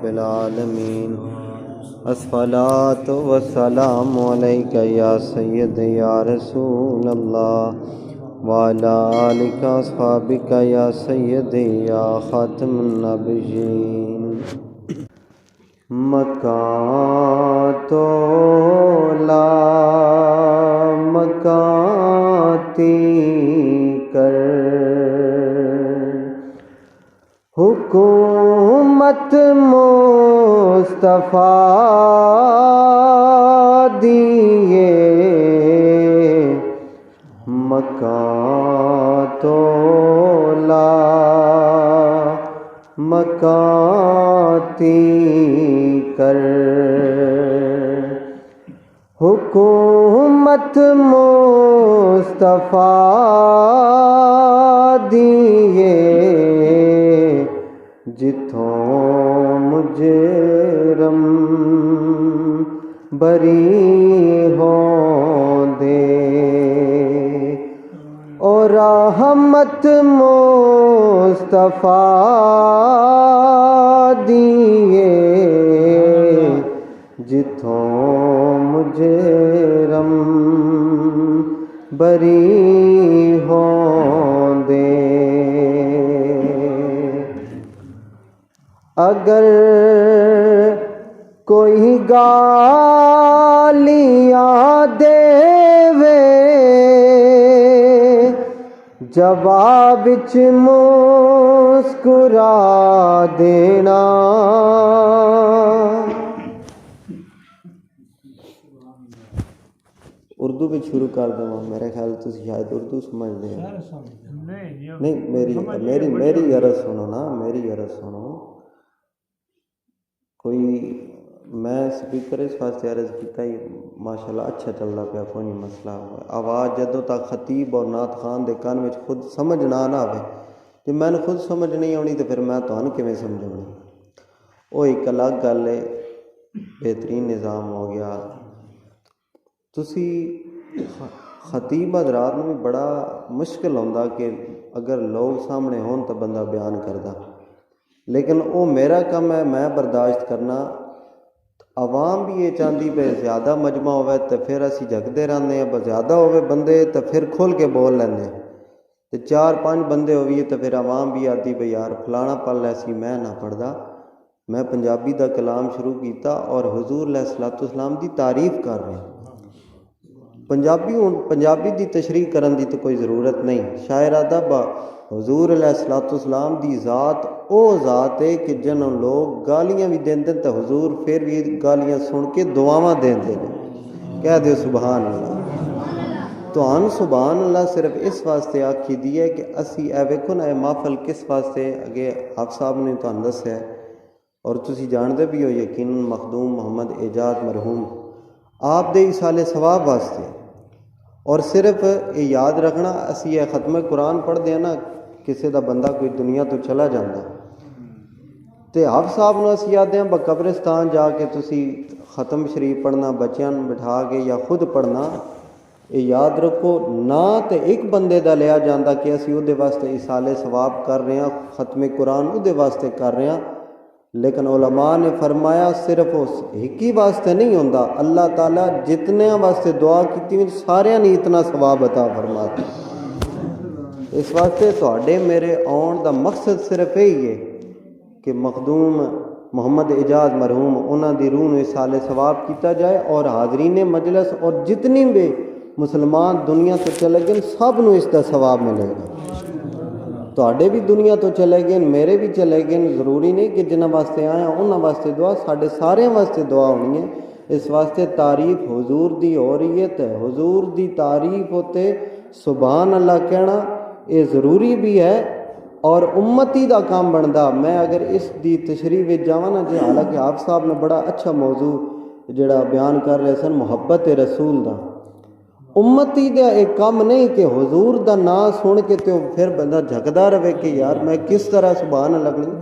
رب العالمین الصلاۃ والسلام علیک یا سید یا رسول اللہ وعلی آلک اصحابک یا سید یا خاتم النبیین۔ مکان تو لا مکاتی کر حکومت مصطفیٰ دیے مکان تو لا مکاتی کر حکومت مصطفیٰ دیے جتھوں مجرم بری ہوں دے اور رحمت مصطفیٰ دیے جتھوں مجرم بری ہوں دے۔ اگر کوئی گالیاں دے جواب وچ مسکرا دینا۔ اردو بھی شروع کر دوں، میرے خیال تو شاید اردو سمجھتے ہیں۔ نہیں میری عرض سنو نا، میری عرض سنو۔ کوئی میں سپیکر اس واسطے عرض کیتا ہی ماشاءاللہ اچھا چلتا پیا، کوئی نہیں مسئلہ۔ آواز جدوں تک خطیب اور نعت خان دے کان وچ خود سمجھ نہ آوے، جے میں خود سمجھ نہیں آنی تو پھر میں تہانوں کیویں سمجھاؤں؟ وہ ایک الگ گل ہے، بہترین نظام ہو گیا۔ تسی خطیب حضرات نوں بھی بڑا مشکل ہوندا کہ اگر لوگ سامنے ہون تو بندہ بیان کردا، لیکن وہ میرا کم ہے، میں برداشت کرنا۔ عوام بھی یہ چاہتی پہ زیادہ مجمع ہوئے تو پھر اسی جھگدے رہنے ہیں، زیادہ ہوئے بندے تو پھر کھول کے بول لینے ہیں، تو 4-5 بندے ہوئیے تو پھر عوام بھی آتی بھئی یار فلانا پڑھ لے سی، میں نہ پڑھدا۔ میں پنجابی دا کلام شروع کیتا اور حضور علیہ الصلوۃ والسلام دی تعریف کر رہے ہیں۔ پنجابی دی تشریح کرن دی تو کوئی ضرورت نہیں۔ شاعر آدھا با حضور علیہ الصلوۃ والسلام دی ذات او ذات ہے کہ جنہوں لوگ گالیاں بھی دیں تو حضور پھر بھی گالیاں سن کے دعاواں دیں دے۔ کہہ دیو سبحان اللہ۔ تو ہن سبحان اللہ صرف اس واسطے آکھی دی ہے کہ اسی اے ویکھو نا، اے محفل کس واسطے اگے آپ صاحب نے تہانوں دسیا ہے اور تسی جاندے بھی ہو یقیناً، مخدوم محمد اعجاز مرحوم آپ دے ایصال ثواب واسطے۔ اور صرف یہ یاد رکھنا، اسی یہ ختم قرآن پڑھتے ہیں نا، کسی دا بندہ کوئی دنیا تو چلا جاتا تے آپ صاحب نو اسی آدھے ہیں قبرستان جا کے تسی ختم شریف پڑھنا، بچیاں بٹھا کے یا خود پڑھنا، یہ یاد رکھو نہ تے ایک بندے دا لیا جاندہ کہ اسی او دے واسطے ایصال ثواب کر رہے ہیں، ختم قرآن او دے واسطے کر رہے ہیں، لیکن علماء نے فرمایا صرف اس ہکی واسطے نہیں ہوتا، اللہ تعالیٰ جتنے واسطے دعا کی سارے نے اتنا ثواب عطا فرماتا۔ اس واسطے تواڈے میرے آن دا مقصد صرف یہی ہے کہ مخدوم محمد اعجاز مرحوم انہاں دی روح نوں ایصال ثواب کیتا جائے، اور حاضرین مجلس اور جتنی بھی مسلمان دنیا تو چلے گئے سب نوں اس دا ثواب ملے گا۔ تواڈے بھی دنیا تو چلے گئے، میرے بھی چلے گئے، ضروری نہیں کہ جنہاں واسطے آئے ہیں انہاں واسطے دعا، ساڈے سارے واسطے دعا ہونی ہے۔ اس واسطے تعریف حضور دی ہو رہی ہے، تو حضور دی تعریف ہوتے سبحان اللہ کہنا یہ ضروری بھی ہے اور امتی دا کام بندا۔ میں اگر اس دی تشریح وچ جاواں نا، جی حالانکہ آپ صاحب نے بڑا اچھا موضوع جڑا بیان کر رہے سن محبت رسول دا، امتی دا ایک کام نہیں کہ حضور دا نام سن کے تو پھر بندہ جھکدا رہے کہ یار میں کس طرح سبحان اللہ کروں۔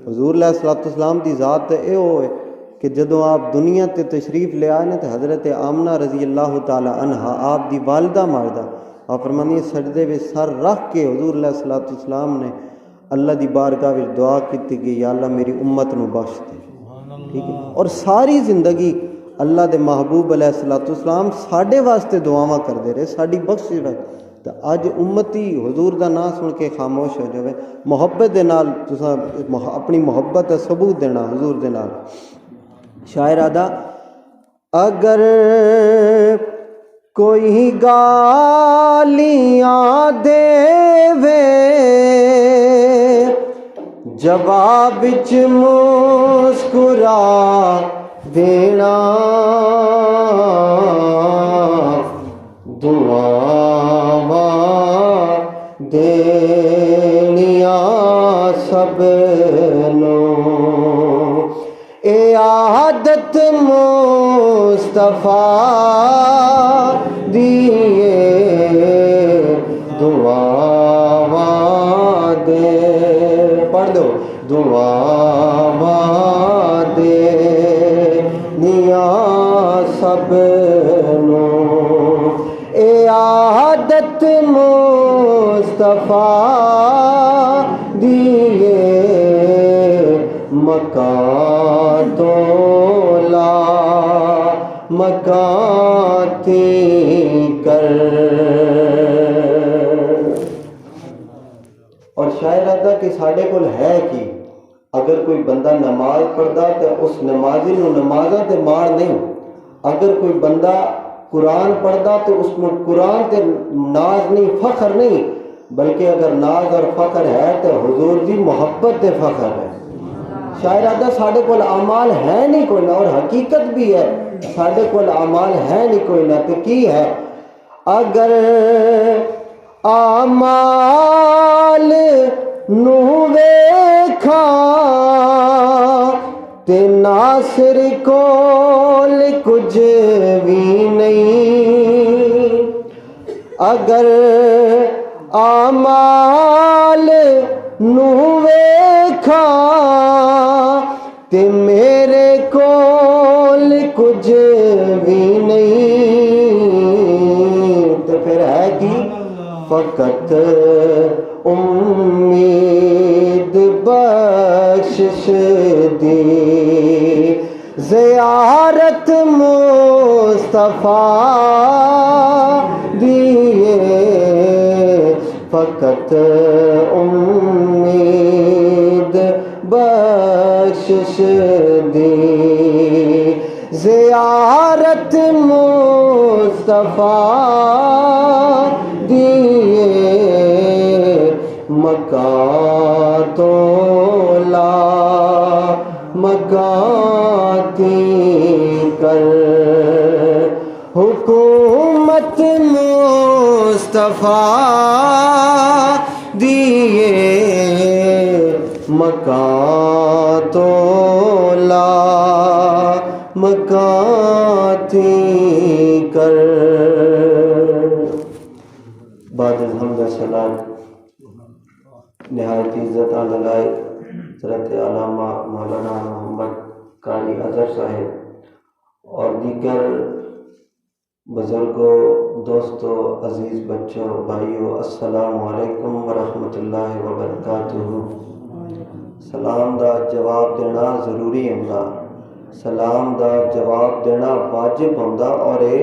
حضور علیہ الصلوۃ والسلام دی ذات یہ ہوئے کہ جدوں آپ دنیا تے تشریف لے آئے تو حضرت آمنہ رضی اللہ تعالی عنہا آپ دی والدہ ماردہ، آپ فرمانی سجدے میں سر رکھ کے حضور علیہ الصلوۃ والسلام نے اللہ دی بارگاہ وچ دعا کیتی کہ یا اللہ میری امت نو بخش دے۔ ٹھیک ہے. اور ساری زندگی اللہ دے محبوب علیہ الصلوۃ والسلام ساڈے واسطے دعاواں کرتے رہے, ساڈی بخشش واسطے. تو اج امتی حضور دا نام سن کے خاموش ہو جاوے. محبت دے نال تساں اپنی محبت دا ثبوت دینا حضور دے نال. شاعر آدا اگر کوئی گالیاں دے جواب وچ مسکرا دینا, دعاواں دینیاں سب نوں, اے عادت مصطفیٰ دیے دعاواں دے. پڑھ دو دعاواں دینیاں سب نوں, اے عادت مصطفیٰ دیے مکان تو لا مکان تھی کر. اور شاعر آتا کہ ساڈے کول ہے کہ اگر کوئی بندہ نماز پڑھدا تو اس نمازی نو نمازاں تے ماڑ نہیں. اگر کوئی بندہ قرآن پڑھدا تو اس میں قرآن تے ناز نہیں, فخر نہیں, بلکہ اگر ناز اور فخر ہے تو حضور دی محبت تے فخر ہے. شاعر آدھا ساڈے کول اعمال ہے نہیں کوئی نہ, اور حقیقت بھی ہے ساڈے کول اعمال ہے نہیں کوئی نہ. تو کی ہے اگر اعمال نو ویکھاں تے ناصر کول کچھ بھی نہیں. اگر اعمال نو ویکھاں تے میرے کول کچھ بھی نہیں. تو پھر ہے کہ فقط امید بخشش دی زیارت مصطفیٰ دیے, فقط امید بخشش دی زیارت مصطفیٰ دیے مکان تو لا مکان تھی کر. حکومت مصطفیٰ دیے مکان تو لا مکان تھی کر. بعد الحمد سلام نہایت عزت لائق حضرت علامہ مولانا محمد قاری اظہر صاحب اور دیگر بزرگوں, دوستوں, عزیز بچوں, بھائیوں, السلام علیکم ورحمۃ اللہ وبرکاتہ. سلام دا جواب دینا ضروری ہوندا, سلام دا جواب دینا واجب ہوندا. اور یہ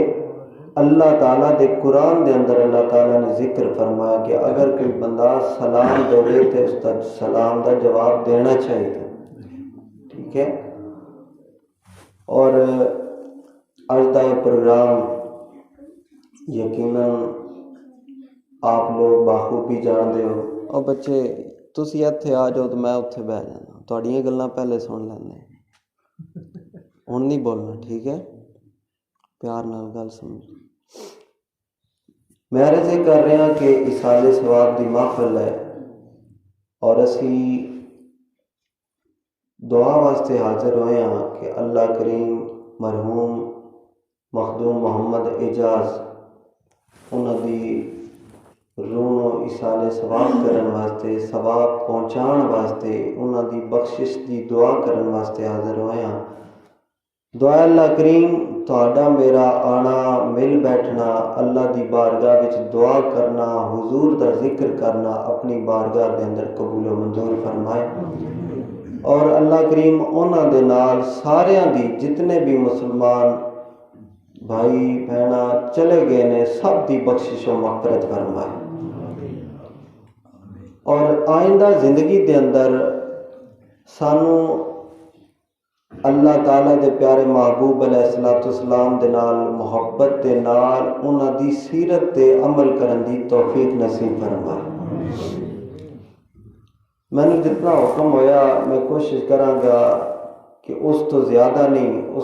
اللہ تعالیٰ دے قرآن دے اندر اللہ تعالیٰ نے ذکر فرمایا کہ اگر کوئی بندہ سلام دے تو اس کا سلام دا جواب دینا چاہیے. ٹھیک ہے. اور آج کا یہ پروگرام یقیناً آپ لوگ بخوبی جانتے ہو. اور بچے تسی اتھے آ جاؤ تو میں اتھے بہ جانا, تہاڈیاں گلاں پہلے سن لینے, ہن نہیں بولنا. ٹھیک ہے, پیار نال گل سمجھ. میں عرض یہ کر رہا کہ ایصال ثواب دی محفل ہے اور اسی دعا واسطے حاضر ہوئے ہاں کہ اللہ کریم مرحوم مخدوم محمد اعجاز انہاں دی روح نو ایصال ثواب کرن واسطے, ثواب پہنچان واسطے, انہاں دی بخشش دی دعا کرن واسطے حاضر ہوئے ہاں. دعا اللہ کریم تہاڈا میرا آنا مل بیٹھنا, اللہ دی بارگاہ وچ دعا کرنا, حضور دا ذکر کرنا اپنی بارگاہ دے اندر قبول و منظور فرمائے. اور اللہ کریم انہاں دے نال ساریاں دی جتنے بھی مسلمان بھائی بہنا چلے گئے نے سب دی بخشش و مغفرت فرمائے، اور آئندہ زندگی دے اندر سانو اللہ تعالیٰ دے پیارے محبوب علیہ السلام دے نال محبت دے نال انہاں دی سیرت تے عمل کرن دی توفیق نصیب فرمائے۔ میں نے جتنا حکم ہویا میں کوشش کراں گا کہ اس تو زیادہ نہیں، اس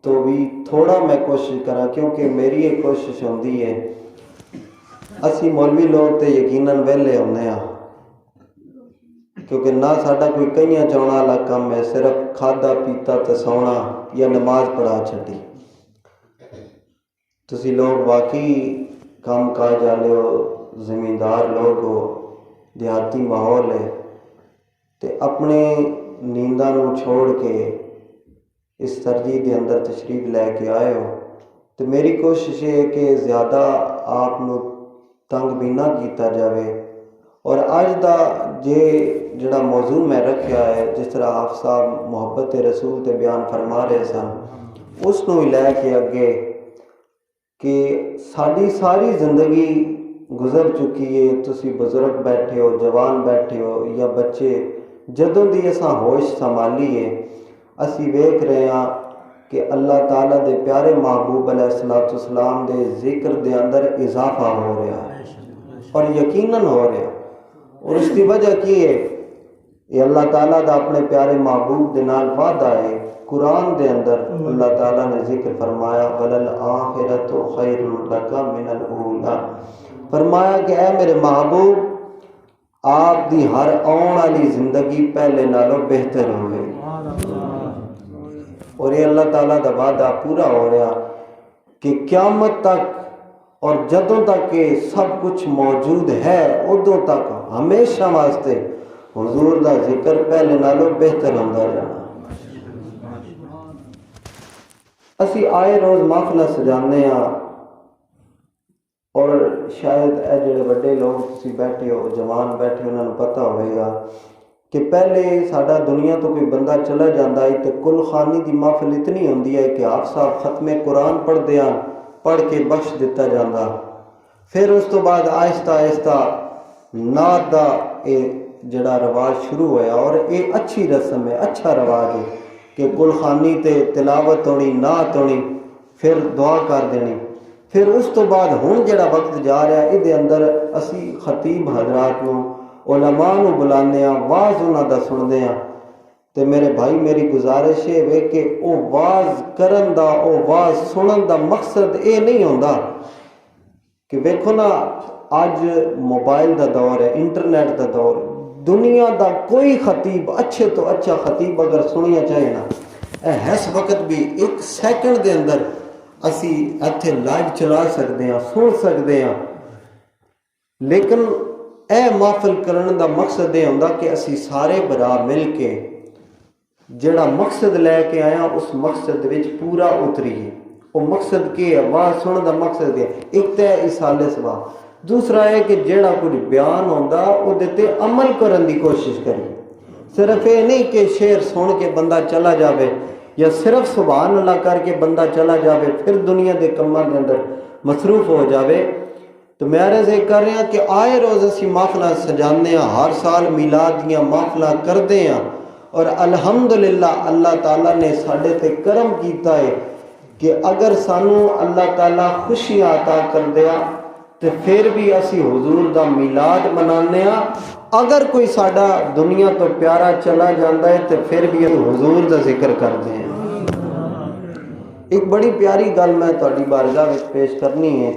تو بھی تھوڑا میں کوشش کراں، کیونکہ میری ایک کوشش ہوندی ہے اسی مولوی لوگ تے یقیناً ویلے ہوندے ہاں، کیونکہ نہ ساڈا کوئی کئیاں چاؤنا والا کام ہے، صرف کھادا پیتا تے سونا یا نماز پڑھا چھڈی۔ تسی لوگ واقعی کام کاج والے ہو، زمیندار لوگ ہو، دیہاتی ماحول ہے، تے اپنے نینداں نوں چھوڑ کے اس ترجیح دے اندر تشریف لے کے آئے ہو، تو میری کوشش ہے کہ زیادہ آپ نو تنگ بھی نہ کیتا جاوے، اور اج دا جڑا موضوع میں رکھیا ہے، جس طرح آپ صاحب محبت رسول تے بیان فرما رہے سن، اس نو ہی لے کے اگے کہ ساری ساری زندگی گزر چکی ہے، تسی بزرگ بیٹھے ہو، جوان بیٹھے ہو یا بچے، جدوں دی اساں ہوش سنبھالی ہے اسی ویکھ رہے ہاں کہ اللہ تعالیٰ دے پیارے محبوب علیہ السلام دے ذکر دے اندر اضافہ ہو رہا ہے، اور یقیناً ہو رہا ہے، اور اس کی وجہ کی ہے؟ یہ اللہ تعالیٰ دا اپنے پیارے محبوب دے نال وعدہ ہے۔ قرآن دے اندر اللہ تعالیٰ نے ذکر فرمایا وَلَلْآخِرَةُ خَيْرٌ لَكَ مِنَ الْأُولَىٰ، فرمایا کہ اے میرے محبوب آپ دی ہر آن والی زندگی پہلے نالوں بہتر ہوئے، اور یہ اللہ تعالیٰ دا وعدہ پورا ہو رہا کہ قیامت تک اور جدوں تک کہ سب کچھ موجود ہے ادوں تک ہمیشہ واسطے حضور دا ذکر پہلے نالوں بہتر ہوندا جانا۔ اسی آئے روز محفل سجانے ہاں، اور شاید اے جڑے بڑے لوگ تسی بیٹھے ہو، جوان بیٹھے ہو، انہوں نے پتہ ہوئے گا کہ پہلے ساڈا دنیا تو کوئی بندہ چلا جاندہ ہے تو کل خانی دی محفل اتنی ہوندی ہے کہ آپ صاحب ختم قرآن پڑھ دیاں، پڑھ کے بخش دیتا جاندہ، پھر اس تو بعد آہستہ آہستہ نعت دا جڑا رواج شروع ہویا، اور یہ اچھی رسم ہے، اچھا رواج ہے کہ کل خانی تے تلاوت ہونی، نعت ہونی، پھر دعا کر دینی، پھر اس تو بعد ہن جڑا وقت جا رہا ہے دے اندر اسی خطیب حضرات نو، علماء نو بلانے ہاں، واز انہاں دا سننے ہاں، تے میرے بھائی میری گزارش ہے کہ او واز کرن دا، او واز سنن دا مقصد اے نہیں ہوندا کہ ویکھو نا اج موبائل دا دور ہے، انٹرنیٹ دا دور، دنیا دا کوئی خطیب اچھے تو اچھا خطیب اگر سنیا چاہے نا، اس وقت بھی ایک سیکنڈ دے اندر اسی ایتھے لائیو چلا سکتے ہیں، سن سکتے ہیں، لیکن اے محفل کرن دا مقصد یہ ہوندا کہ اسی سارے برا مل کے جڑا مقصد لے کے آیا اس مقصد وچ پورا اتریے۔ وہ مقصد کی ہے؟ آواز سننے دا مقصد ہے ایک تے ایصال ثواب، دوسرا ہے کہ جڑا کچھ بیان ہوندا او دے تے عمل کرن دی کوشش کریے، صرف یہ نہیں کہ شعر سن کے بندہ چلا جاوے یا صرف سبحان اللہ کر کے بندہ چلا جاوے پھر دنیا دے کماں دے اندر مصروف ہو جاوے۔ تو میں عرض یہ کر رہے ہیں کہ آئے روز اسی محفلہ سجانے ہیں، ہر سال میلاد دیاں محفلہ کردے ہیں، اور الحمدللہ اللہ تعالیٰ نے ساڈے تے کرم کیتا ہے کہ اگر سانو اللہ تعالیٰ خوشیاں عطا کر دیا تو پھر بھی اسی حضور دا میلاد منانے ہاں، اگر کوئی ساڈا دنیا تو پیارا چلا جاندہ ہے تو پھر بھی حضور دا ذکر کرتے ہیں۔ ایک بڑی پیاری گل میں تہاڈی بارگاہ وچ پیش کرنی ہے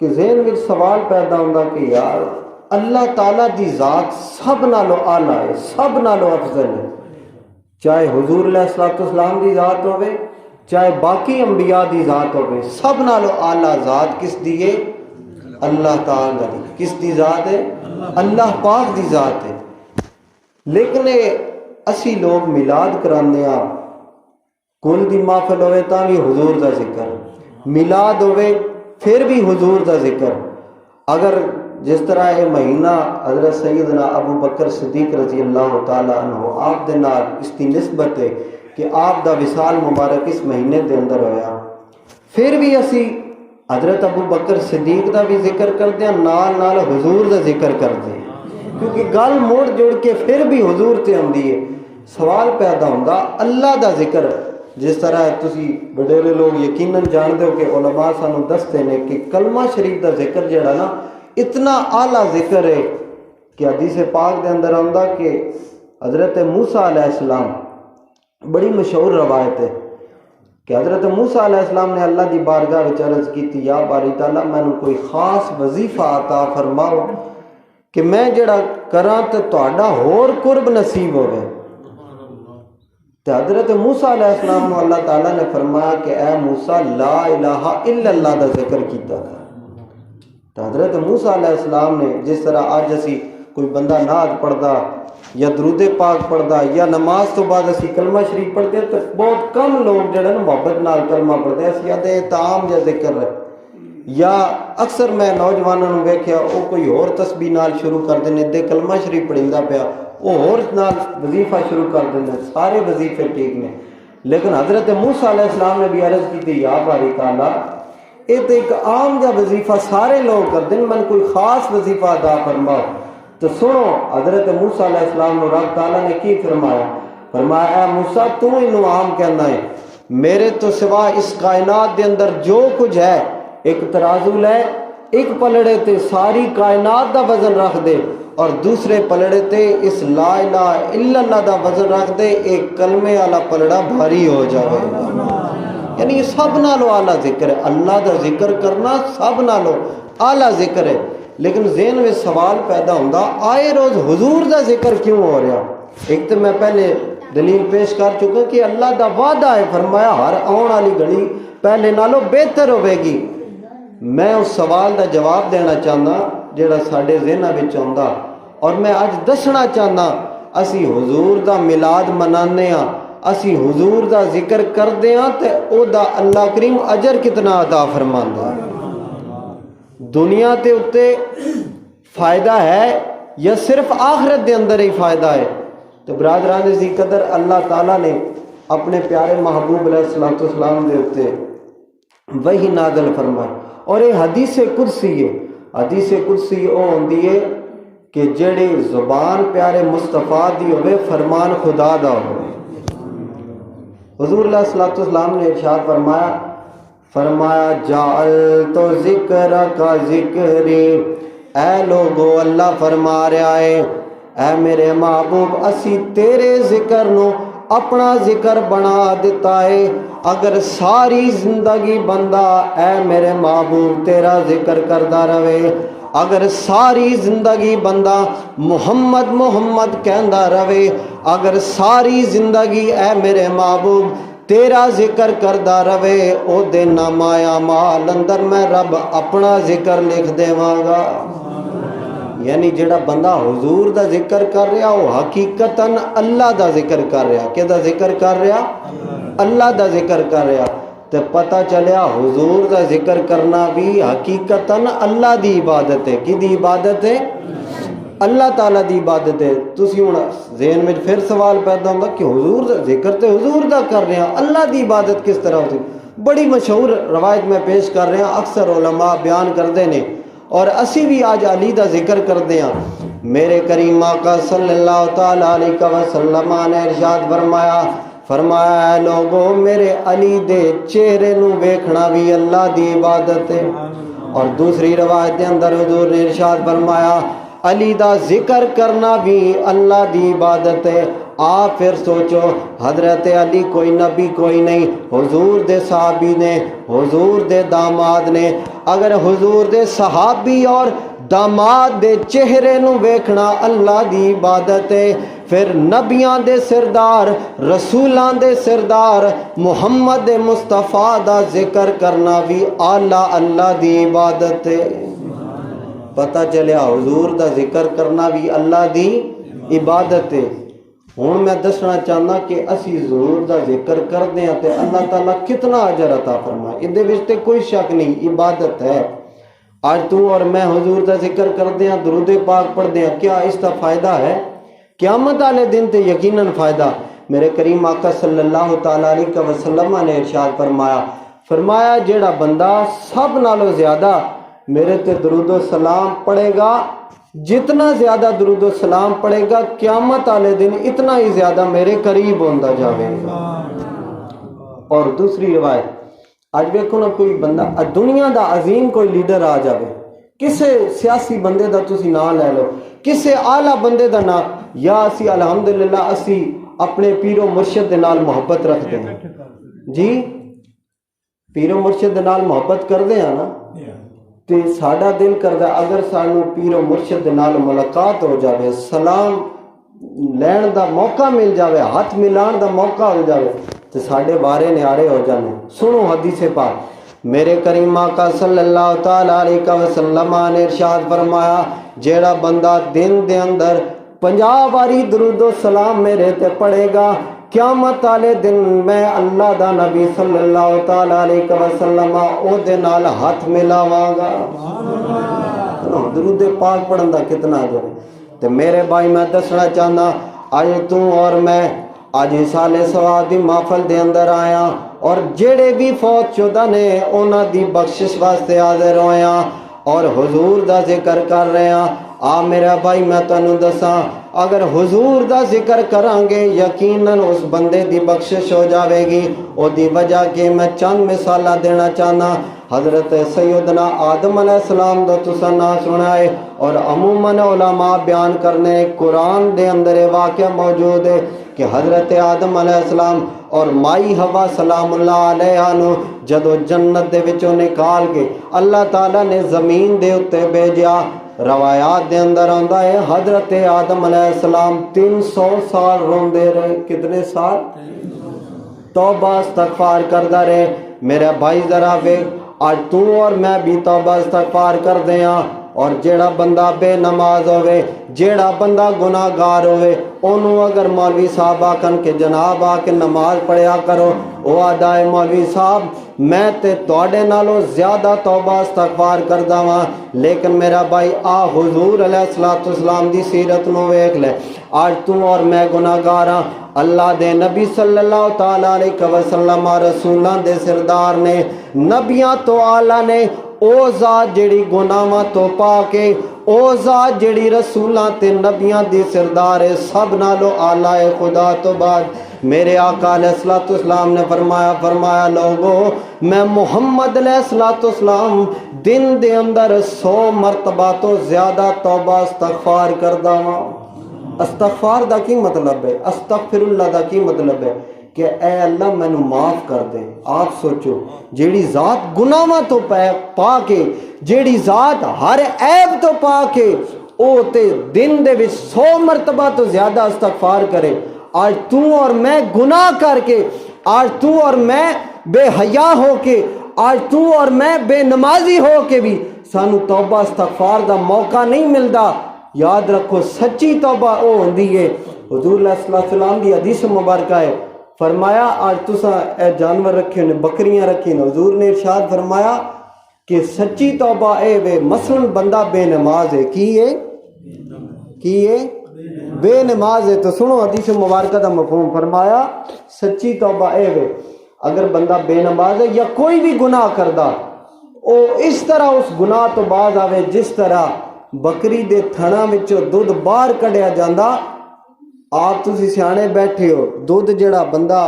کہ ذہن وچ سوال پیدا ہوندا کہ یار اللہ تعالیٰ دی ذات سب نالو اعلیٰ ہے، سب نالو افضل ہے، چاہے حضور علیہ السلام دی ذات ہوئے، چاہے باقی انبیاء دی ذات ہوئے، سب نالو اعلیٰ ذات کس دی ہے؟ اللہ تعالیٰ دی۔ کس دی ذات ہے؟ اللہ پاک دی ذات ہے۔ لیکن اسی لوگ میلاد کرانے ہاں، کل دی محفل ہوئے تاں بھی حضور دا ذکر، میلاد ہوئے پھر بھی حضور دا ذکر، اگر جس طرح یہ مہینہ حضرت سیدنا ابو بکر صدیق رضی اللہ تعالیٰ عنہ آپ دے نال اس کی نسبت ہے کہ آپ دا وصال مبارک اس مہینے دے اندر ہویا، پھر بھی اسی حضرت ابو بکر صدیق دا بھی ذکر کرتے ہیں، نال نال حضور دا ذکر کرتے ہیں، کیونکہ گل موڑ جوڑ کے پھر بھی حضور تے آندی ہے۔ سوال پیدا ہوتا اللہ دا ذکر، جس طرح تسی وڈیرے لوگ یقیناً جانتے ہو کہ علماء سانو دستے ہیں کہ کلمہ شریف دا ذکر جڑا نا اتنا اعلیٰ ذکر ہے کہ حدیث پاک دے اندر آندا کہ حضرت موسیٰ علیہ السلام، بڑی مشہور روایت ہے کہ حضرت موسیٰ علیہ السلام نے اللہ دی بارگاہ وچ عرض کی تھی، یا باری تعالیٰ میں نے کوئی خاص وظیفہ عطا فرماؤ کہ میں جڑا کراں تے تہاڈا ہور قرب نصیب ہوے۔ تو حضرت موسیٰ علیہ السلام نے اللہ تعالیٰ نے فرمایا کہ اے موسیٰ لا الہ الا اللہ دا ذکر کیتا تھا۔ تو حضرت موسیٰ علیہ السلام نے، جس طرح آج اسی کوئی بندہ نعت پڑھدا یا درود پاک پڑھدا یا نماز تو بعد اسی کلمہ شریف پڑھتے تو بہت کم لوگ جڑے نا محبت نال کلمہ پڑھتے ہیں، اسی آدھے تعام یا ذکر ہے، یا اکثر میں نوجوانوں نے ویکھیا وہ کوئی اور تسبیح نال شروع کر دینے، دے کلمہ شریف پڑھیندا پیا وہ اور نال وظیفہ شروع کر دینے، سارے وظیفے ٹھیک نے، لیکن حضرت موسیٰ علیہ السلام نے بھی عرض کی تھی، یا باری تعالیٰ یہ تو ایک عام جا وظیفہ سارے لوگ کرتے ہیں، میں کوئی خاص وظیفہ ادا فرماؤ۔ تو سنو حضرت موسیٰ علیہ السلام نے رب تعالیٰ نے کی فرمایا، فرمایا اے موسیٰ تو انہوں عام کہنا ہے، میرے تو سوا اس کائنات دے اندر جو کچھ ہے ایک ترازو لے، ایک پلڑے تے ساری کائنات دا وزن رکھ دے اور دوسرے پلڑے تے اس لا الہ الا اللہ دا وزن رکھ دے، ایک کلمے والا پلڑا بھاری ہو جائے۔ یعنی یہ سب نالو اعلیٰ ذکر ہے، اللہ دا ذکر کرنا سب نالو اعلیٰ ذکر ہے، لیکن ذہن میں سوال پیدا ہوتا آئے روز حضور دا ذکر کیوں ہو رہا؟ ایک تو میں پہلے دلیل پیش کر چکا کہ اللہ دا وعدہ ہے، فرمایا ہر آن والی گھڑی پہلے نالو بہتر ہوے گی۔ میں اس سوال دا جواب دینا چاہتا جڑا ساڈے ذہناں وچ آندا، اور میں اج دسنا چاہتا اسی حضور دا میلاد منانے ہاں، اسی حضور دا ذکر کردے ہاں تے او دا اللہ کریم اجر کتنا عطا فرماندا ہے۔ دنیا تے اتے فائدہ ہے یا صرف آخرت دے اندر ہی فائدہ ہے؟ تو برادران عزیز قدر اللہ تعالیٰ نے اپنے پیارے محبوب علیہ السلام دے اتے وہی نازل فرمائے، اور یہ حدیث قدسی ہے۔ حدیث قدسی او ہوندی ہے کہ جڑی زبان پیارے مصطفیٰ دی ہوئے فرمان خدا دا ہوئے۔ حضور علیہ السلام نے ارشاد فرمایا، فرمایا جعلت ذکر کا ذکری، اے لوگو اللہ فرما رہا ہے اے میرے محبوب اسی تیرے ذکر نو اپنا ذکر بنا دیتا ہے۔ اگر ساری زندگی بندہ اے میرے محبوب تیرا ذکر کردا رہے، اگر ساری زندگی بندہ محمد محمد کہندا رہے، اگر ساری زندگی اے میرے محبوب تیرا ذکر کردا رہے، او دے نامہ اعمال اندر میں رب اپنا ذکر لکھ دیواں گا۔ یعنی جڑا بندہ حضور دا ذکر کر رہا وہ حقیقتاً اللہ دا ذکر کر رہا، کہ دا ذکر کر رہا؟ اللہ دا ذکر کر رہا۔ تو پتہ چلیا حضور دا ذکر کرنا بھی حقیقتاً اللہ دی عبادت ہے۔ کی دی عبادت ہے؟ اللہ تعالیٰ دی عبادت ہے۔ تسی ہوں ذہن میں پھر سوال پیدا ہوتا کہ حضور دا ذکر تے حضور دا کر رہے ہیں، اللہ دی عبادت کس طرح ہوتی؟ بڑی مشہور روایت میں پیش کر رہے ہیں، اکثر علماء بیان کرتے ہیں اور اسی بھی آج علی دا ذکر کرتے ہیں۔ میرے کریم آقا صلی اللہ تعالیٰ علیہ وسلم نے ارشاد فرمایا، فرمایا اے لوگو میرے علی دے چہرے نو ویکھنا بھی اللہ دی عبادت ہے۔ اور دوسری روایت کے اندر حضور نے ارشاد فرمایا علی دا ذکر کرنا بھی اللہ دی عبادت ہے۔ آپ پھر سوچو حضرت علی کوئی نبی کوئی نہیں، حضور دے صحابی نے، حضور دے داماد نے، اگر حضور دے صحابی اور داماد دے چہرے نو ویکھنا اللہ دی عبادت ہے، پھر نبیاں دے سردار رسولاں دے سردار محمد مصطفیٰ دا ذکر کرنا بھی اعلیٰ اللہ دی عبادت ہے۔ پتہ چلیا حضور دا ذکر کرنا بھی اللہ دی عبادت ہے۔ ہوں میں دسنا چاہنا کہ اسی حضور دا ذکر کردے ہیں تے اللہ تعالیٰ کتنا اجر عطا فرمائے، اس دے وچ تے کوئی شک نہیں، عبادت ہے۔ آج تو اور میں حضور دا ذکر کردے ہیں، درود پاک پڑھدے ہیں، کیا اس کا فائدہ ہے؟ قیامت والے دن تے یقیناً فائدہ۔ میرے کریم آقا صلی اللہ تعالیٰ علیہ وسلم نے ارشاد فرمایا جیڑا بندہ سب نالوں زیادہ میرے تے درود و سلام پڑھے گا، جتنا زیادہ درود و سلام پڑھے گا قیامت والے دن اتنا ہی زیادہ میرے قریب ہوندا جاوے گا۔ اور دوسری روایت، آج دیکھو نا کوئی بندہ دنیا دا عظیم کوئی لیڈر آ جاوے، کسے سیاسی بندے دا تسی نام لے لو، کسے اعلیٰ بندے دا نام، یا اسی الحمدللہ اسی اپنے پیر و مرشد دے نال محبت رکھتے ہیں، جی پیر و مرشد دے نال محبت کردے ہیں نا، تے ساڈا دل کردا اگر سانو پیر و مرشد دے نال ملاقات ہو جاوے، سلام لین دا موقع مل جاوے، ہاتھ ملان دا موقع ہو جاوے تے ساڈے بارے نیارے ہو جانے۔ سنو حدیث پاک، میرے کریم آقا صلی اللہ تعالیٰ علیہ وسلم نے ارشاد فرمایا جیڑا بندہ دن دے اندر 50 باری درود و سلام میرے تے پڑھے گا، قیامت والے دن میں اللہ دا نبی صلی اللہ تعالیٰ علیہ وسلم او دے نال ہاتھ ملاواں گا۔ درود پاک پڑھن دا کتنا اجر ہے۔ تے میرے بھائی میں دسنا چاہنا، آج تو اور میں آج سال سواد دی محفل دے اندر آیا اور جڑے بھی فوت شدہ نے انہاں دی بخشش واسطے حاضر ہویا اور حضور دا ذکر کر رہے ہیں۔ میرا بھائی میں تانوں دساں، اگر حضور دا ذکر کریں گے یقیناً اس بندے دی بخشش ہو جاوے گی۔ او دی وجہ کہ میں چند مثالہ دینا چاہنا، حضرت سیدنا آدم علیہ السلام دا تسا نہ سنا ہے اور عموماً علماء بیان کرنے قرآن دے اندر واقعہ موجود ہے کہ حضرت آدم علیہ السلام اور مائی حوا سلام اللہ علیہ نو جدو جنت دے وچوں نکال کے اللہ تعالیٰ نے زمین دے اتے بھیجیا، روایات دے اندر آندا ہے حضرت آدم علیہ السلام 300 سال روندے رہے۔ کتنے سال؟ توبہ استغفار کردہ رہے۔ میرے بھائی ذرا ویکھ، آج تو اور میں بھی توبہ استغفار کر دیاں، اور جیڑا بندہ بے نماز ہوئے، جیڑا بندہ گناہ گار ہوئے، انہوں اگر مولوی صاحب آکن کے جناب آ کے نماز پڑھیا کرو، وہ آدھائے مولوی صاحب میں تے توڑے نالو زیادہ توبہ استغفار کردہ ہاں، لیکن میرا بھائی آ حضور علیہ السلام دی سیرت نو ویکھ لے۔ آج تو اور میں گناہ گار ہاں، اللہ دے نبی صلی اللہ تعالیٰ علیہ وسلم رسولان دے سردار نے، نبیاں تو آلہ نے، او ذات جڑی گناہاں تو پاکے، او ذات جڑی رسولاں تے نبیاں دی سردار ہے، سب نالو آلہ خدا تو بعد میرے آقا علیہ السلام نے فرمایا لوگو میں محمد علیہ السلام دن دے اندر 100 مرتبہ تو زیادہ توبہ استغفار کردہ ہاں۔ استغفار دا کی مطلب ہے؟ استغفر اللہ دا کی مطلب ہے کہ اے اللہ میں نو معاف کر دے۔ آپ سوچو جیڑی ذات گناہاں تو پاکے، جیڑی ذات ہر عیب تو پاکے، او تے دن دے وچ 100 مرتبہ تو زیادہ استغفار کرے۔ آج تو اور میں گناہ کر کے، آج تو اور میں بے حیا ہو کے، آج تو اور میں بے نمازی ہو کے بھی سانو توبہ استغفار دا موقع نہیں ملدا۔ یاد رکھو سچی توبہ او ہوندی ہے، حضور علیہ السلام دی حدیث مبارکہ ہے، فرمایا آج تسا اے جانور رکھے نے، بکریاں رکھی نے، حضور نے ارشاد فرمایا کہ سچی توبہ اے وے مثلا بندہ بے نماز ہے، کی ہے بے نماز ہے، تو سنو حدیث مبارکہ دا مفہوم، فرمایا سچی توبہ اے وے اگر بندہ بے نماز ہے یا کوئی بھی گناہ کردہ، او اس طرح اس گناہ تو باز آوے جس طرح بکری دے تھنا وچوں دودھ باہر کڈیا جاندا۔ آپ تسی سیانے بیٹھے ہو، دودھ جڑا بندہ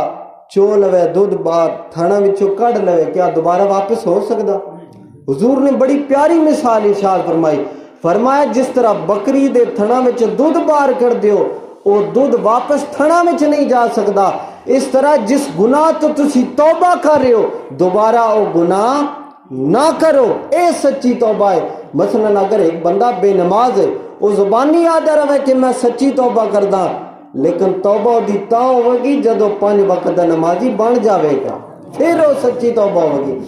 چو لوے، دودھ باہر تھنا وچوں کڈ لوے، کیا دوبارہ واپس ہو سکدا؟ حضور نے بڑی پیاری مثال ارشاد فرمایا جس طرح بکری دے تھنا وچ دودھ باہر کر دیو، او دودھ واپس تھنا وچ نہیں جا سکدا، اس طرح جس گناہ تو تسی توبہ کر رہے ہو دوبارہ او گناہ نہ کرو، اے سچی توبہ ہے۔ مثلا اگر ایک بندہ بے نماز ہے، وہ زبانی یاد رہے کہ میں سچی توبہ کردہ، لیکن توبہ دی تا ہوگی جدو 5 وقت دا نمازی بن جاوے گا، پھر وہ سچی توبہ ہوگی۔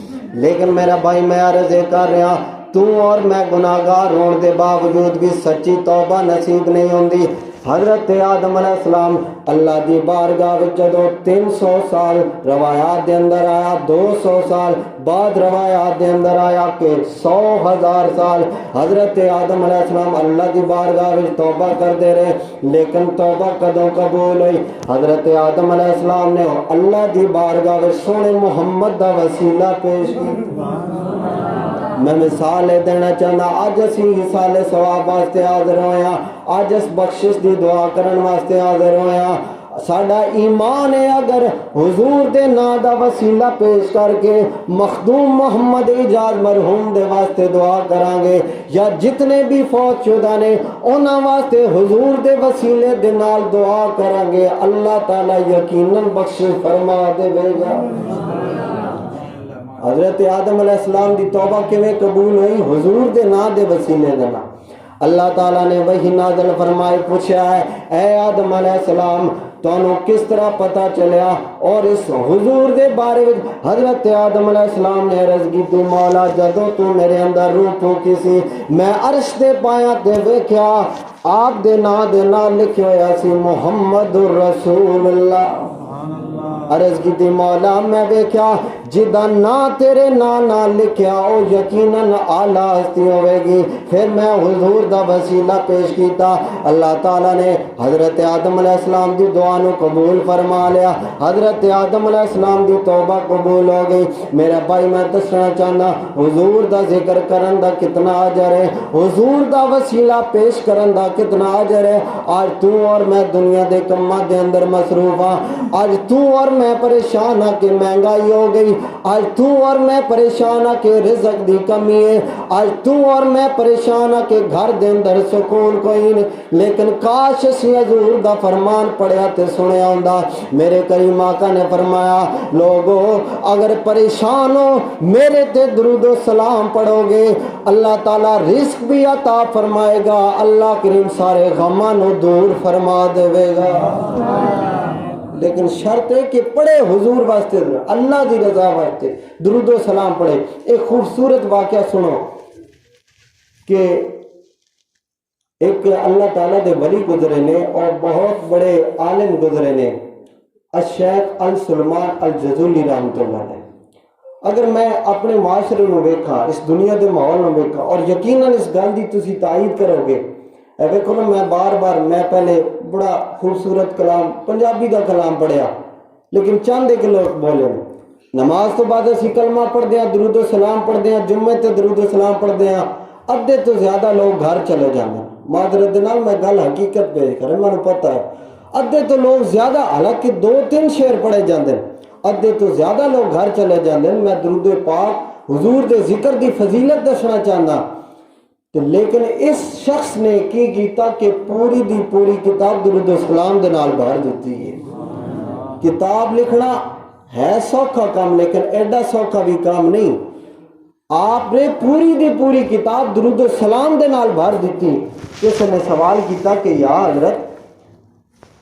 لیکن میرا بھائی میں عرض کر رہا، تو اور میں گناہگار ہون دے باوجود بھی سچی توبہ نصیب نہیں ہوندی۔ حضرت آدم علیہ السلام اللہ دی بارگاہ وچ جدوں 300 سال روایات دے اندر آیا، 200 سال بعد روایات دے اندر آیا کہ 100,000 سال حضرت آدم علیہ السلام اللہ دی بارگاہ وچ توبہ کردے رہے، لیکن توبہ کدوں قبول ہوئی؟ حضرت آدم علیہ السلام نے اللہ دی بارگاہ وچ سونے محمد دا وسیلہ پیش کیا۔ میں مثال دینا چاہنا، اج اسی حصال ثواب واسطے حاضر ہوئے ہیں، اج اس بخشش دی دعا کرن واسطے حاضر ہوئے ہیں۔ ساڈا ایمان ہے اگر حضور دے نام دا وسیلہ پیش کر کے مخدوم محمد اعجاز مرحوم دے واسطے دعا کران گے، یا جتنے بھی فوت شدہ نے انہاں واسطے حضور دے وسیلے دے نال دعا کران گے، اللہ تعالی یقیناً بخشش فرما دے گا۔ حضرت آدم علیہ السلام دی توبہ کیویں قبول ہوئی؟ حضور دے نام دے وسیلے دے نال۔ اللہ تعالیٰ نے وحی نازل فرمائی، پوچھا ہے اے آدم علیہ السلام تانوں کس طرح پتہ چلیا؟ اور اس حضور دے بارے میں حضرت آدم علیہ السلام نے عرض کی تھی، مولا جدوں تو میرے اندر روح پھونکی سی میں عرش دے پایا تے ویکھیا آپ دے نام دے نال لکھیا ہویا سی محمد الرسول اللہ۔ عرض کی تھی مولا میں ویکھیا جدا نا تیرے نام لکھیا او یقیناً اعلیٰ ہستی ہوئے گی۔ پھر میں حضور دا وسیلہ پیش کیتا، اللہ تعالیٰ نے حضرت آدم علیہ السلام دی دعا نو قبول فرما لیا، حضرت آدم علیہ السلام دی توبہ قبول ہو گئی۔ میرا بھائی میں دسنا چاہنا حضور دا ذکر کرن دا کتنا اجر ہے، حضور دا وسیلہ پیش کرن دا کتنا اجر ہے۔ آج تو اور میں دنیا دے کماں دے اندر مصروف ہاں، آج تو اور میں پریشان ہاں کہ مہنگائی ہو گئی، آج تو اور میں پریشان ہاں کہ رزق دی کمی ہے، آج تو اور میں پریشان ہاں کہ گھر دے اندر سکون کوئی نہیں، لیکن کاش اسی حضور دا فرمان پڑھیا تے سنیا ہوندا۔ میرے کریم آقا نے فرمایا لوگو اگر پریشان ہو میرے تے درود و سلام پڑھو گے اللہ تعالیٰ رزق بھی عطا فرمائے گا، اللہ کریم سارے غماں نو دور فرما دے گا۔ لیکن شرط ہے کہ پڑھے حضور واسطے، اللہ دی رضا واسطے درود و سلام پڑھے۔ ایک خوبصورت واقعہ سنو کہ ایک اللہ تعالیٰ دے ولی گزرے نے اور بہت بڑے عالم گزرے نے، الشیخ السلمان الجزولی رحمۃ اللہ علیہ۔ اگر میں اپنے معاشرے میں ویکھا، اس دنیا دے ماحول میں ویکھا، اور یقیناً اس گل دی تسی تائید کرو گے، ویکھو نا میں بار بار میں پہلے بڑا خوبصورت کلام پنجابی دا کلام پڑھیا، لیکن چند ایک لوگ بولے نماز تو بعد اسی کلمہ پڑھتے ہیں، درود و سلام پڑھتے ہیں، جمعے تے درود و سلام پڑھتے ہیں، ادھے تو زیادہ لوگ گھر چلے جانے، معذرت نال میں گل حقیقت پیش کریں، میں نے پتہ ہے ادھے تو لوگ زیادہ، حالانکہ 2-3 شعر پڑھے جاندے، ادھے تو زیادہ لوگ گھر چلے جاندے۔ میں درود پاک حضور دے ذکر دی فضیلت دسنا چاہنا، لیکن اس شخص نے کی کیتا کہ پوری دی پوری کتاب درود و سلام دے نال بھر دیتی ہے۔ کتاب لکھنا ہے سوکھا کام، لیکن ایڈا سوکھا بھی کام نہیں۔ آپ نے پوری دی پوری کتاب درود و سلام دے نال بھر دیتی۔ کسی نے سوال کیتا کہ یا حضرت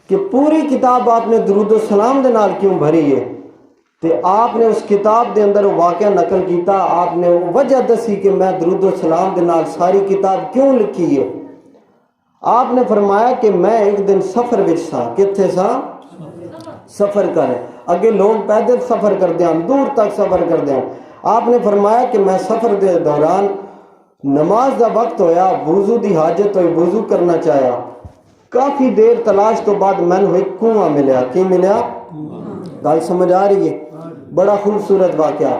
کہ پوری کتاب آپ نے درود و سلام دے نال کیوں بھری ہے؟ تے آپ نے اس کتاب دے اندر واقعہ نقل کیتا، آپ نے وجہ دسی کہ میں درود و سلام دے نال ساری کتاب کیوں لکھی ہے۔ آپ نے فرمایا کہ میں ایک دن سفر وچ سا، کتھے سا؟ سفر کرے، اگے لوگ پیدل سفر کردے ہیں، دور تک سفر کردے ہیں۔ آپ نے فرمایا کہ میں سفر دے دوران نماز دا وقت ہویا، وضو دی حاجت ہوئی، وضو کرنا چاہیا، کافی دیر تلاش تو بعد میں نے ایک کنواں ملیا۔ کی ملیا؟ گل سمجھ آ رہی ہے؟ بڑا خوبصورت واقعہ،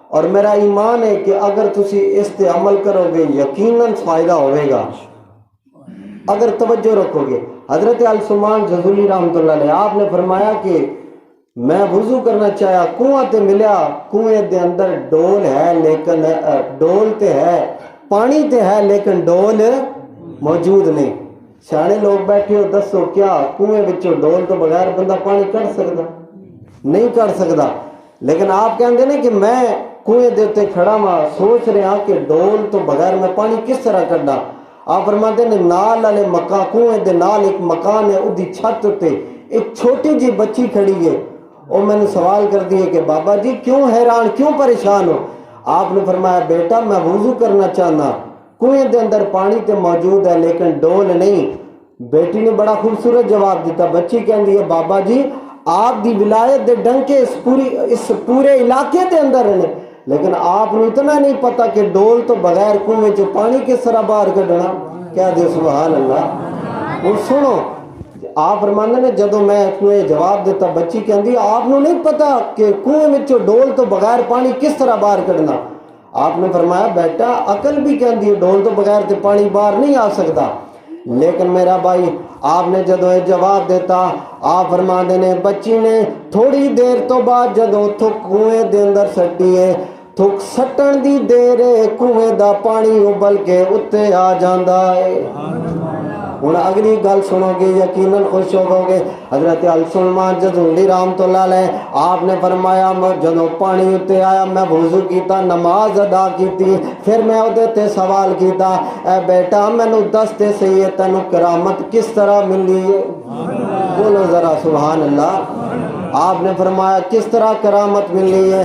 اور میرا ایمان ہے کہ اگر تسی اس تے عمل کرو گے یقیناً فائدہ ہوئے گا اگر توجہ رکھو گے۔ حضرت السلمان جزولی رحمۃ اللہ علیہ آپ نے فرمایا کہ میں وضو کرنا چاہیا، کنواں تے ملیا، کنویں دے اندر ڈول ہے لیکن ڈول تے ہے، پانی تے ہے لیکن ڈول موجود نہیں۔ سیانے لوگ بیٹھے ہو، دسو کیا کنویں وچوں ڈول تو بغیر بندہ پانی کر سکتا؟ نہیں کر سکتا۔ لیکن آپ کہتے ہیں کہ میں کنویں دے تے کھڑا ہاں، سوچ رہا کہ ڈول تو بغیر میں پانی کس طرح کڈا۔ آپ فرماتے ہیں نال والے مکان، کنویں دے نال ایک مکان ہے، اس دی چھت تے ایک چھوٹی جی بچی کھڑی ہے۔ وہ میں نے سوال کر دی کہ بابا جی کیوں حیران، کیوں پریشان ہو؟ آپ نے فرمایا بیٹا میں وضو کرنا چاہنا، کنویں دے اندر پانی تے موجود ہے لیکن ڈول نہیں۔ بیٹی نے بڑا خوبصورت جواب دیتا. بچی کہندی ہے بابا جی آپ دی ولایت دے ڈنکے اس پورے علاقے دے اندر ہیں, لیکن آپ نے اتنا نہیں پتا کہ ڈول تو بغیر کنویں چ پانی کس طرح باہر کڈنا. کہہ دے سبحان اللہ. اور سنو آپ فرماندے نے جدو میں اس کو یہ جواب دیتا, بچی کہندی آپ نے نہیں پتا کہ کنویں وچوں ڈول تو بغیر پانی کس طرح باہر کڈنا. آپ نے فرمایا بیٹا عقل بھی کہندی ہے ڈول تو بغیر تے پانی باہر نہیں آ سکتا, لیکن میرا بھائی آپ نے جدو یہ جواب دیتا آپ فرماندے نے بچی نے تھوڑی دیر تو بعد جدو تھک کنویں دے اندر سٹی ہے, تھک سٹن دی دیر کنویں دا پانی ابل کے اتنے آ جاندا ہے. ہوں اگلی گل سنو گے یقیناً خوش ہو گے. حضرت سلمان جزولی رحمۃ اللہ علیہ آپ نے فرمایا جدو پانی اتنے آیا میں وضو کیتا نماز ادا کیتی, پھر میں وہ تے سوال کیتا اے بیٹا مینو دس تے صحیح ہے تینوں کرامت کس طرح ملی ہے. بولو ذرا سبحان اللہ. آپ نے فرمایا کس طرح کرامت ملی ہے.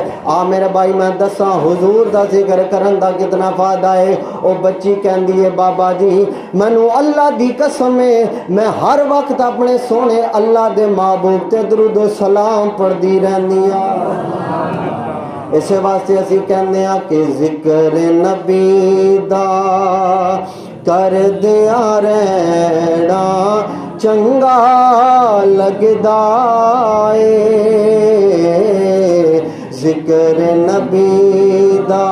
میرے بھائی میں دساں حضور دا ذکر کرن دا کتنا فائدہ ہے. او بچی کہندی ہے بابا جی مینو اللہ دی قسم ہے میں ہر وقت اپنے سونے اللہ دے محبوب تے درود و سلام پڑھدی رہنی ہاں. اسے واسطے اسی کہنے ہاں کہ ذکر نبی دا کر دیا رہنا چنگا لگدا اے. ذکر نبی دا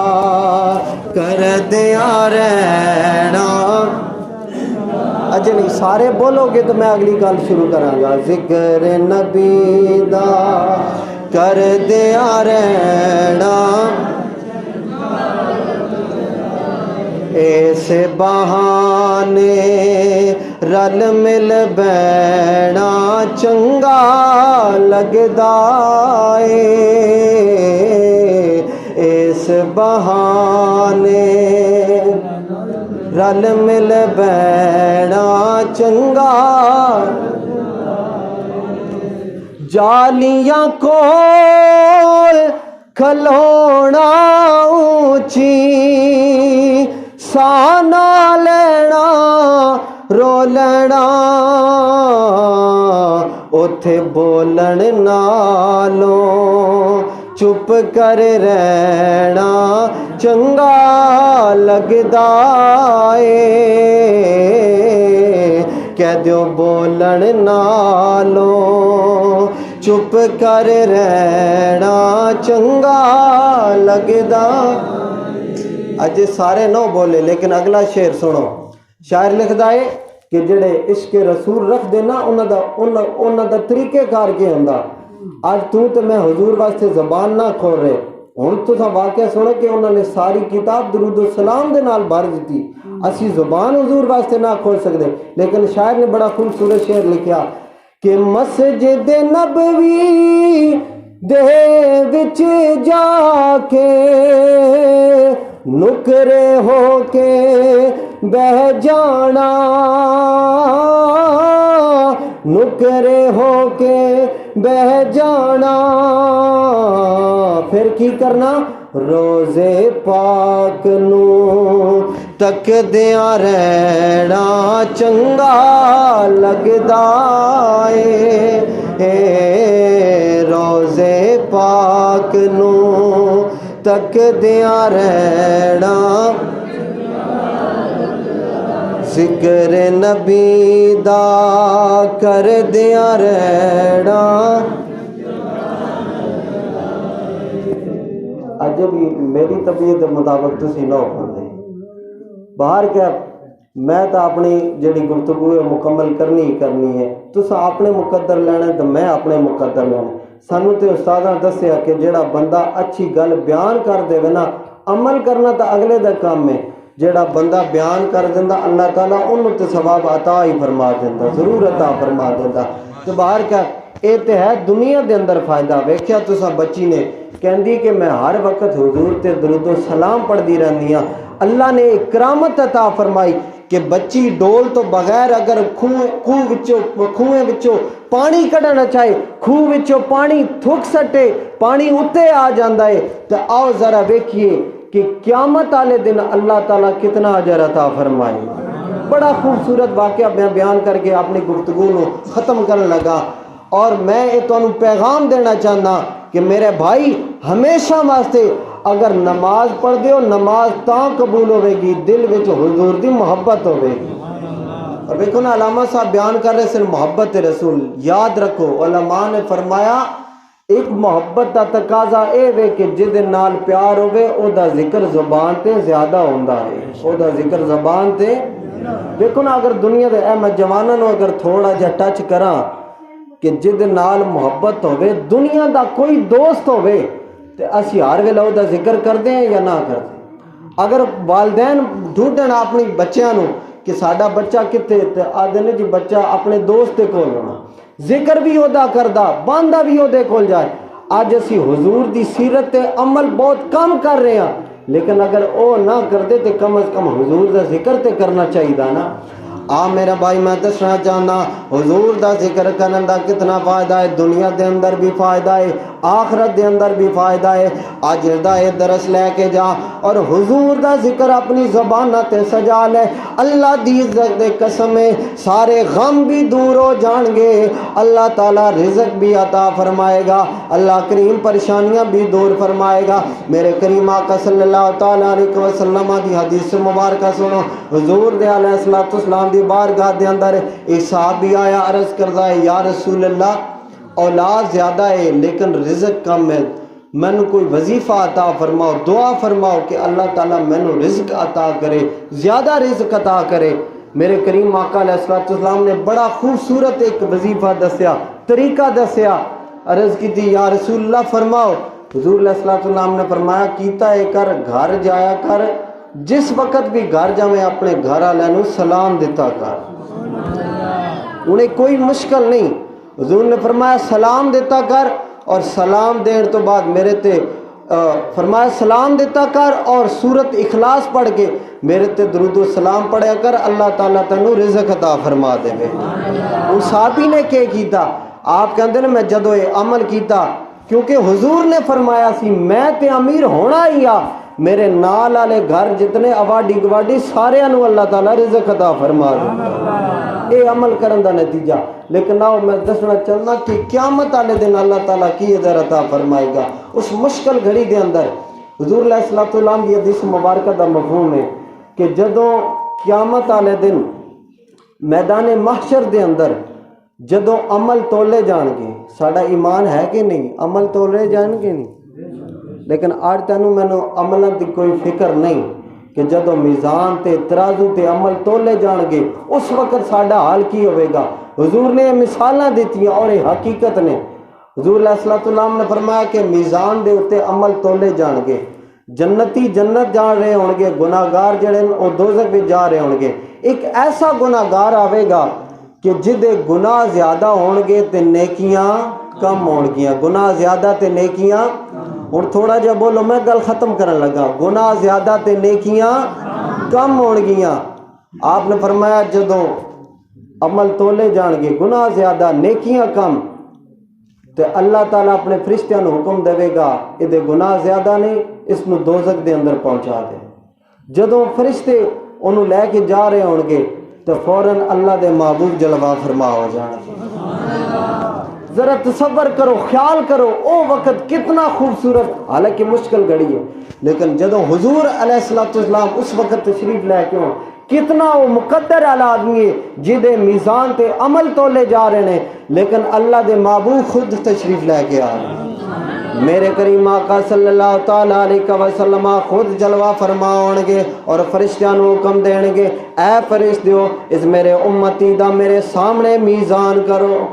کر دیا رہنا. اجے نہیں سارے بولو گے تو میں اگلی گل شروع کراں گا. ذکر نبی دا کر دیا رہنا ایسے بہانے رل مل بینا چنگا لگدا اے. اس بہانے رل مل بینا چنگا جالیاں کول کھلونا اونچی سانا لینا رو لینا اوتھے بولن نالوں چپ کر رہنا چنگا لگدا اے. کہہ دیو بولن نالوں چپ کر رہنا چنگا لگدا. اج سارے نو بولے لیکن اگلا شعر سنو. شاعر لکھدا ہے کہ جڑے عشق رسول رکھ دے نا انہاں دا طریقے کار کے ہوندا. اج تو میں حضور واسطے زبان نہ کھول رہے. ہن تساں واقعہ سنو کہ انہوں نے ساری کتاب درود و سلام دے نال بھر دتی. اسی زبان حضور واسطے نہ کھول سکدے, لیکن شاعر نے بڑا خوبصورت شعر لکھیا کہ مسجد نبوی دے وچ جا کے نکرے ہو کے بہ جانا, نکرے ہو کے بہ جانا. پھر کی کرنا روزے پاک نو تک دیا رہنا چنگا لگدا اے. روزے پاک نو تک دیا رہنا ذکر نبی دا کر دیا رہنا. اج بھی میری طبیعت مطابق تسی نہ ہو پاندے. باہر کیا میں تو اپنی جڑی گفتگو ہے مکمل کرنی ہے. تسا اپنے مقدر لینا تو میں اپنے مقدر لینا. سانو تے استاداں دسیا کہ جڑا بندہ اچھی گل بیان کر دے نا عمل کرنا تو اگلے دا کام ہے. جڑا بندہ بیان کر دیندا اللہ تعالیٰ انہوں تے ثواب عطا ہی فرما دیندا, ضرور عطا فرما دیندا. تو باہر کیا اے تے ہے دنیا دے اندر فائدہ. ویکھیا تساں بچی نے کہندی کہ میں ہر وقت حضور تے درود و سلام پڑھدی رہندی ہاں. اللہ نے ایک کرامت عطا فرمائی کہ بچی ڈول تو بغیر اگر کنویں وچوں پانی کڈنا چاہے خوہ وچوں پانی تھک سٹے پانی اتنے آ جاندا ہے. تو آؤ ذرا ویکھیے کہ قیامت والے دن اللہ تعالیٰ کتنا اجر عطا فرمائے. بڑا خوبصورت واقعہ میں بیان کر کے اپنی گفتگو کو ختم کرنے لگا، اور میں یہ تمہیں پیغام دینا چاہنا کہ میرے بھائی ہمیشہ واسطے اگر نماز پڑھ دیو، نماز تاں قبول ہوے گی دل وچ حضور دی محبت ہوے گی۔ اور دیکھو نا علامہ صاحب بیان کر رہے سن محبت رسول، یاد رکھو علماء نے فرمایا ایک محبت دا تقاضا اے وے کہ جس دے نال پیار ہوے او دا ذکر زبان تے زیادہ ہوندا ہے، او دا ذکر زبان تے۔ دیکھو نا اگر دنیا دے میں جواناں نو اگر تھوڑا جا ٹچ کراں کہ جس دے نال محبت ہوے، دنیا دا کوئی دوست ہوے تے اسی ہر ویلے او دا ذکر کردے ہیں یا نہ کردے؟ اگر والدین ڈھونڈن اپنی بچیاں نو کہ ساڈا بچہ کتے تے آدھے نے جی بچہ اپنے دوست دے کول ہونا، ذکر بھی ادا کردا، باندھا بھی اودے کول جائے۔ اج اسی حضور دی سیرت تے عمل بہت کم کر رہے ہیں، لیکن اگر او نہ کردے تے کم از کم حضور دا ذکر تے کرنا چاہیے نا۔ میرا بھائی میں دسنا چاہنا حضور دا ذکر کرن دا کتنا فائدہ ہے، دنیا دے اندر بھی فائدہ ہے، آخرت دے اندر بھی فائدہ ہے۔ اج دا یہ درس لے کے جا اور حضور دا ذکر اپنی زبان تے سجا لے، اللہ دی عزت دے قسم ہے سارے غم بھی دور ہو جان گے، اللہ تعالی رزق بھی عطا فرمائے گا، اللہ کریم پریشانیاں بھی دور فرمائے گا۔ میرے کریم آقا صلی اللہ تعالی علیہ وسلم دی حدیث مبارکہ سنو، حضور دے علیہ الصلوۃ والسلام دی بارگاہ دے اندر ایک صحابی آیا، عرض کردا ہے یا رسول اللہ اولاد زیادہ ہے لیکن رزق کم ہے، مینو کوئی وظیفہ عطا فرماؤ، دعا فرماؤ کہ اللہ تعالیٰ مینو رزق عطا کرے، زیادہ رزق عطا کرے۔ میرے کریم آقا علیہ الصلوۃ والسلام نے بڑا خوبصورت ایک وظیفہ دسیا، طریقہ دسیا، عرض کی تھی یا رسول اللہ فرماؤ۔ حضور علیہ الصلوۃ والسلام نے فرمایا کیتا ہے کر، گھر جایا کر، جس وقت بھی گھر جاویں اپنے گھر والوں نو سلام دیتا کر، انہیں کوئی مشکل نہیں۔ حضور نے فرمایا سلام دیتا کر، اور سلام دین تو بعد میرے تے فرمایا سلام دیتا کر اور سورت اخلاص پڑھ کے میرے تے درود و سلام پڑھیا کر، اللہ تعالیٰ تینوں رزق عطا فرما دے۔ ان صحابی نے کیا کیتا؟ آپ کہندے نے میں جدو یہ عمل کیتا کیونکہ حضور نے فرمایا سی میں تے امیر ہونا ہی آ، میرے نال والے گھر جتنے آبادی گواڈی سارے انو اللہ تعالیٰ رزق عطا فرما دے۔ اے عمل کرن دا نتیجہ۔ لیکن آؤ میں دسنا چاہنا کہ قیامت والے دن اللہ تعالیٰ کی اجر عطا فرمائے گا اس مشکل گھڑی دے اندر۔ حضور علیہ الصلوۃ والسلام کی حدیث مبارکہ دا مفہوم ہے کہ جدوں قیامت والے دن میدان محشر دے اندر جدوں عمل تولے جان گے، ساڈا ایمان ہے کہ نہیں؟ عمل تولے جان گے نہیں؟ لیکن آج تینوں مینوں عملاں دی کوئی فکر نہیں کہ جدوں میزان تے ترازو تے عمل تولے جان گے اس وقت ساڈا حال کی ہوئے گا۔ حضور نے مثالاں دیتیاں اور یہ حقیقت نے۔ حضور علیہ الصلوۃ والسلام نے فرمایا کہ میزان دے اتے عمل تولے جان گے، جنتی جنت جا رہے ہون گے، گناہگار جڑے وہ دوزخ وچ جا رہے ہون گے۔ ایک ایسا گناہگار آوے گا کہ جدے گناہ زیادہ ہون گے تے نیکیاں کم ہون گیاں، گناہ زیادہ تے نیکیاں، اور تھوڑا جا بولو میں گل ختم کرن لگا، گناہ زیادہ تے نیکیاں کم ہون گیاں۔ آپ نے فرمایا جدوں عمل تولے جان گے، گناہ زیادہ نیکیاں کم، تے اللہ تعالیٰ اپنے فرشتیاں نو حکم دے گا یہ گناہ زیادہ نے، اس نو دوزخ دے اندر پہنچا دے۔ جدوں فرشتے انہوں لے کے جا رہے ہون گے تو فوراً اللہ دے محبوب جلوہ فرما ہو جانا۔ ذرا تصور کرو، خیال کرو او وقت کتنا خوبصورت، حالانکہ مشکل گھڑی ہے، لیکن جدوں حضور علیہ الصلوۃ والسلام اس وقت تشریف لے کے ہوں، کتنا وہ مقدر والا آدمی ہے جدے میزان تے عمل تولے جا رہے ہیں، لیکن اللہ دے محبوب خود تشریف لے کے آ رہے ہیں۔ میرے کریم آقا صلی اللہ تعالی علیہ وسلم خود جلوہ فرماؤں گے اور فرشتیاں نو حکم دیں گے اے فرشتیو اس میرے امتی دا میرے سامنے میزان کرو۔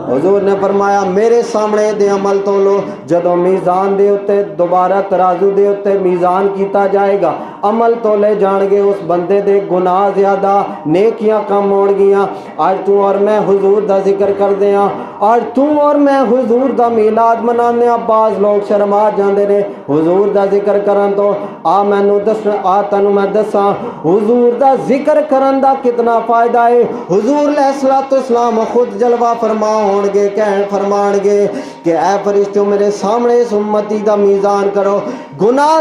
حضور نے فرمایا میرے سامنے دے عمل تولو، جدوں میزان دے اتے دوبارہ ترازو دے اتے میزان کیتا جائے گا، عمل تولے جان گے، اس بندے دے گناہ زیادہ نیکیاں کم ہون گیاں۔ آج تو اور میں حضور دا ذکر کر دیاں، آج تو اور میں حضور دا میلاد منانے ہاں، بعض لوگ شرما جاندے نے حضور دا ذکر کرن تو مینوں دس تینوں میں دساں حضور دا ذکر کرن دا کتنا فائدہ ہے۔ حضور علیہ الصلوۃ والسلام خود جلوہ فرما ہون گے، کہن فرمان گے کہ اے فرشتوں میرے سامنے اس امتی دا میزان کرو، گناہ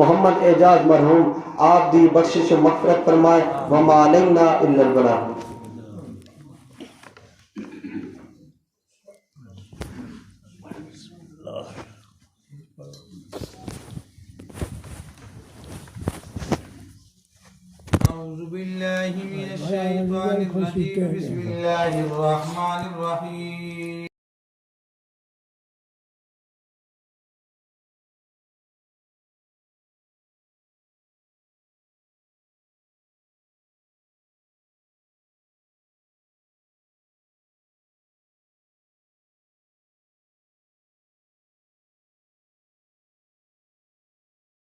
محمد اعجاز مرحوم آپ دی بخشش و مغفرت فرمائے وما علینا الا البلاغ. أعوذ بالله من الشيطان الرجيم. بسم الله الرحمن الرحيم.